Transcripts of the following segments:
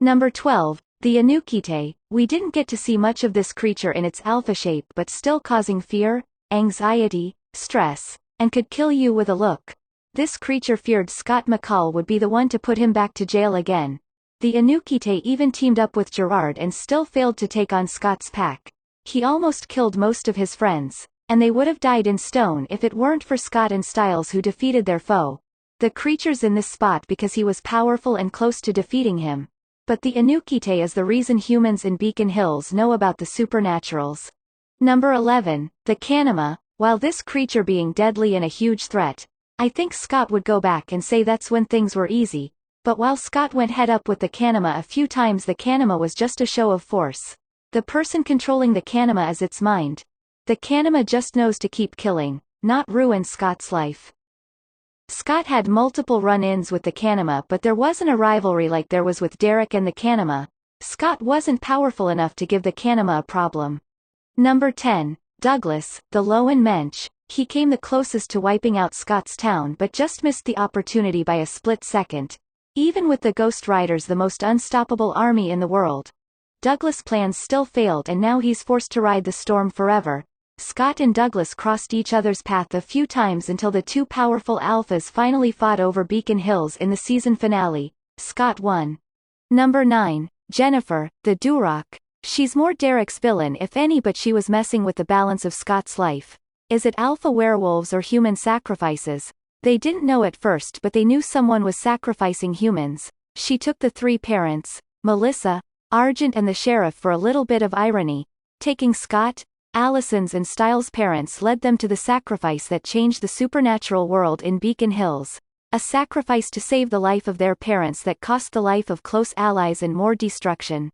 Number 12, the Anukite. We didn't get to see much of this creature in its alpha shape, but still causing fear, anxiety, stress, and could kill you with a look. This creature feared Scott McCall would be the one to put him back to jail again. The Anukite even teamed up with Gerard and still failed to take on Scott's pack. He almost killed most of his friends, and they would have died in stone if it weren't for Scott and Styles who defeated their foe. The creature's in this spot because he was powerful and close to defeating him. But the Anukite is the reason humans in Beacon Hills know about the supernaturals. Number 11, the Kanema. While this creature being deadly and a huge threat, I think Scott would go back and say that's when things were easy. But while Scott went head up with the Kanema a few times, the Kanema was just a show of force. The person controlling the Kanema is its mind. The Kanema just knows to keep killing, not ruin Scott's life. Scott had multiple run-ins with the Kanema, but there wasn't a rivalry like there was with Derek and the Kanema. Scott wasn't powerful enough to give the Kanema a problem. Number 10, Douglas, the Lowen Mensch. He came the closest to wiping out Scott's town but just missed the opportunity by a split second. Even with the Ghost Riders, the most unstoppable army in the world, Douglas' plans still failed, and now he's forced to ride the storm forever. Scott and Douglas crossed each other's path a few times until the two powerful alphas finally fought over Beacon Hills in the season finale. Scott won. Number 9, Jennifer, the Duroc. She's more Derek's villain if any, but she was messing with the balance of Scott's life. Is it alpha werewolves or human sacrifices? They didn't know at first, but they knew someone was sacrificing humans. She took the three parents, Melissa, Argent and the sheriff, for a little bit of irony. Taking Scott, Allison's and Styles' parents led them to the sacrifice that changed the supernatural world in Beacon Hills. A sacrifice to save the life of their parents that cost the life of close allies and more destruction.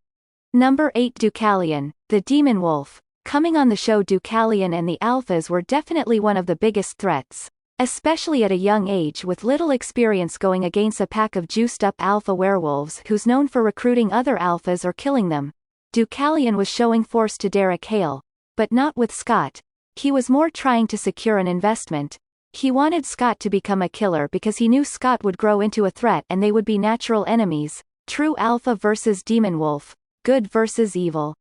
Number 8, Deucalion, the Demon Wolf. Coming on the show, Deucalion and the Alphas were definitely one of the biggest threats, especially at a young age with little experience going against a pack of juiced-up alpha werewolves who's known for recruiting other alphas or killing them. Deucalion was showing force to Derek Hale, but not with Scott. He was more trying to secure an investment. He wanted Scott to become a killer because he knew Scott would grow into a threat and they would be natural enemies. True alpha versus demon wolf. Good versus evil.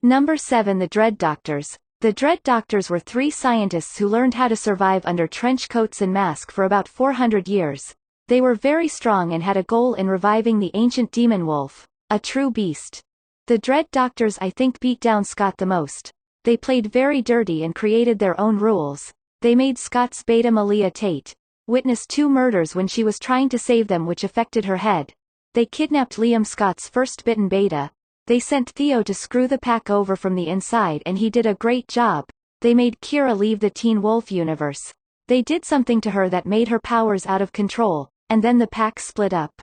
Number 7, the Dread Doctors. The Dread Doctors were three scientists who learned how to survive under trench coats and masks for about 400 years. They were very strong and had a goal in reviving the ancient demon wolf, a true beast. The Dread Doctors, I think, beat down Scott the most. They played very dirty and created their own rules. They made Scott's beta Malia Tate witness 2 murders when she was trying to save them, which affected her head. They kidnapped Liam, Scott's first bitten beta. They sent Theo to screw the pack over from the inside and he did a great job. They made Kira leave the Teen Wolf universe. They did something to her that made her powers out of control, and then the pack split up.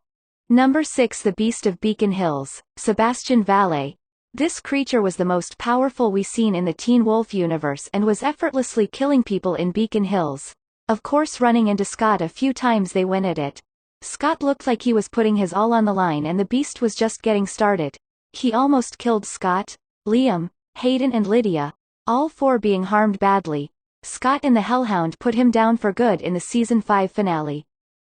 Number 6, the Beast of Beacon Hills, Sebastian Valle. This creature was the most powerful we seen in the Teen Wolf universe and was effortlessly killing people in Beacon Hills. Of course, running into Scott a few times they went at it. Scott looked like he was putting his all on the line and the beast was just getting started. He almost killed Scott, Liam, Hayden and Lydia, all 4 being harmed badly. Scott and the Hellhound put him down for good in the Season 5 finale.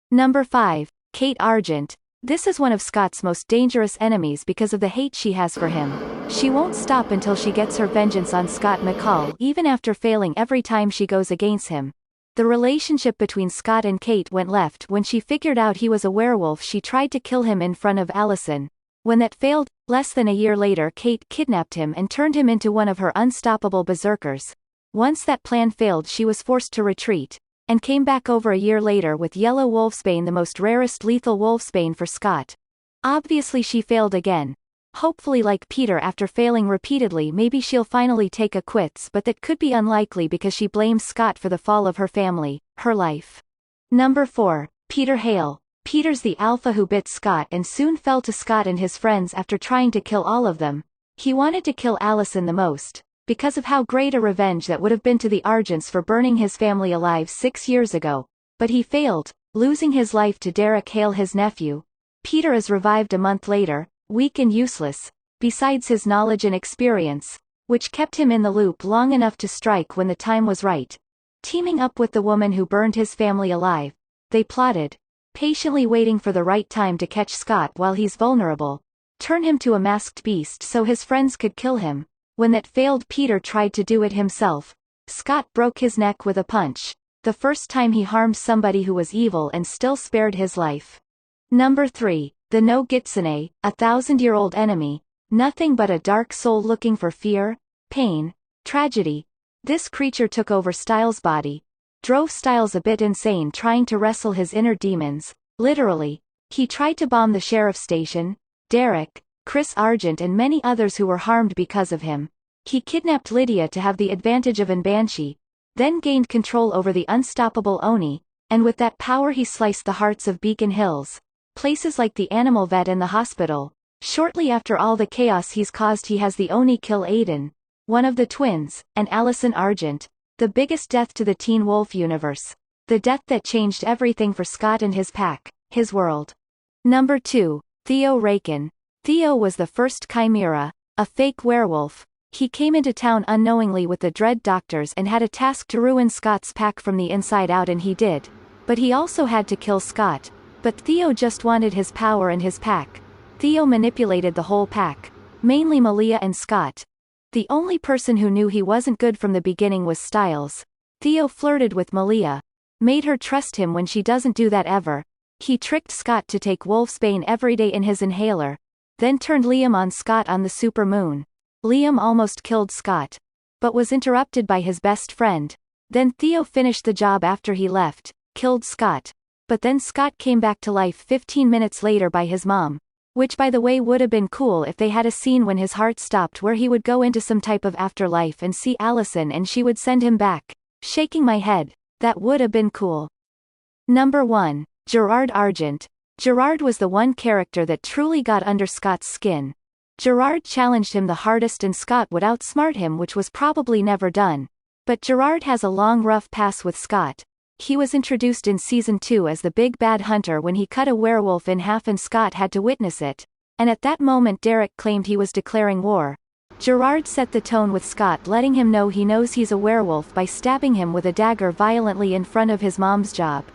Number 5, Kate Argent. This is one of Scott's most dangerous enemies because of the hate she has for him. She won't stop until she gets her vengeance on Scott McCall, even after failing every time she goes against him. The relationship between Scott and Kate went left when she figured out he was a werewolf. She tried to kill him in front of Allison. When that failed, less than a year later Kate kidnapped him and turned him into one of her unstoppable berserkers. Once that plan failed, she was forced to retreat, and came back over a year later with Yellow Wolfsbane, the most rarest lethal wolfsbane for Scott. Obviously she failed again. Hopefully, like Peter, after failing repeatedly, maybe she'll finally take a quits, but that could be unlikely because she blames Scott for the fall of her family, her life. Number 4, Peter Hale. Peter's the alpha who bit Scott and soon fell to Scott and his friends after trying to kill all of them. He wanted to kill Allison the most, because of how great a revenge that would have been to the Argents for burning his family alive 6 years ago. But he failed, losing his life to Derek Hale, his nephew. Peter is revived a month later, weak and useless, besides his knowledge and experience, which kept him in the loop long enough to strike when the time was right. Teaming up with the woman who burned his family alive, they plotted, patiently waiting for the right time to catch Scott while he's vulnerable. turn him to a masked beast so his friends could kill him. When that failed, Peter tried to do it himself. Scott broke his neck with a punch. The first time he harmed somebody who was evil and still spared his life. Number 3. The No Gitsune, a 1,000-year-old enemy. Nothing but a dark soul looking for fear, pain, tragedy. This creature took over Styles' body. Drove Styles a bit insane trying to wrestle his inner demons. Literally. He tried to bomb the sheriff's station, Derek, Chris Argent and many others who were harmed because of him. He kidnapped Lydia to have the advantage of an Banshee, then gained control over the unstoppable Oni, and with that power he sliced the hearts of Beacon Hills, places like the animal vet and the hospital. Shortly after all the chaos he's caused, he has the Oni kill Aiden, one of the twins, and Allison Argent, the biggest death to the Teen Wolf universe. The death that changed everything for Scott and his pack, his world. Number 2. Theo Rakin. Theo was the first Chimera, a fake werewolf. He came into town unknowingly with the Dread Doctors and had a task to ruin Scott's pack from the inside out, and he did. But he also had to kill Scott. But Theo just wanted his power and his pack. Theo manipulated the whole pack. Mainly Malia and Scott. The only person who knew he wasn't good from the beginning was Styles. Theo flirted with Malia. Made her trust him when she doesn't do that ever. He tricked Scott to take Wolfsbane every day in his inhaler. Then turned Liam on Scott on the super moon. Liam almost killed Scott, but was interrupted by his best friend. Then Theo finished the job after he left, killed Scott. But then Scott came back to life 15 minutes later by his mom. Which by the way would have been cool if they had a scene when his heart stopped where he would go into some type of afterlife and see Allison and she would send him back. Shaking my head. That would have been cool. Number 1. Gerard Argent. Gerard was the one character that truly got under Scott's skin. Gerard challenged him the hardest and Scott would outsmart him, which was probably never done. But Gerard has a long rough past with Scott. He was introduced in Season 2 as the big bad hunter when he cut a werewolf in half and Scott had to witness it. And at that moment Derek claimed he was declaring war. Gerard set the tone with Scott, letting him know he knows he's a werewolf by stabbing him with a dagger violently in front of his mom's job.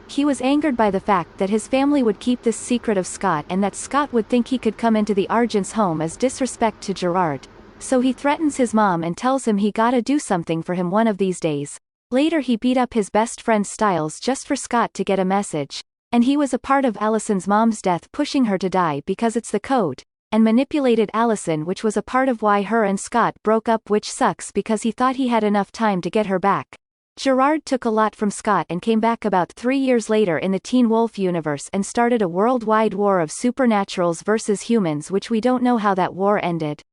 He was angered by the fact that his family would keep this secret of Scott and that Scott would think he could come into the Argent's home as disrespect to Gerard. So he threatens his mom and tells him he gotta do something for him one of these days. Later he beat up his best friend Styles just for Scott to get a message. And he was a part of Allison's mom's death, pushing her to die because it's the code. And manipulated Allison, which was a part of why her and Scott broke up, which sucks because he thought he had enough time to get her back. Gerard took a lot from Scott and came back about 3 years later in the Teen Wolf universe and started a worldwide war of supernaturals versus humans, which we don't know how that war ended.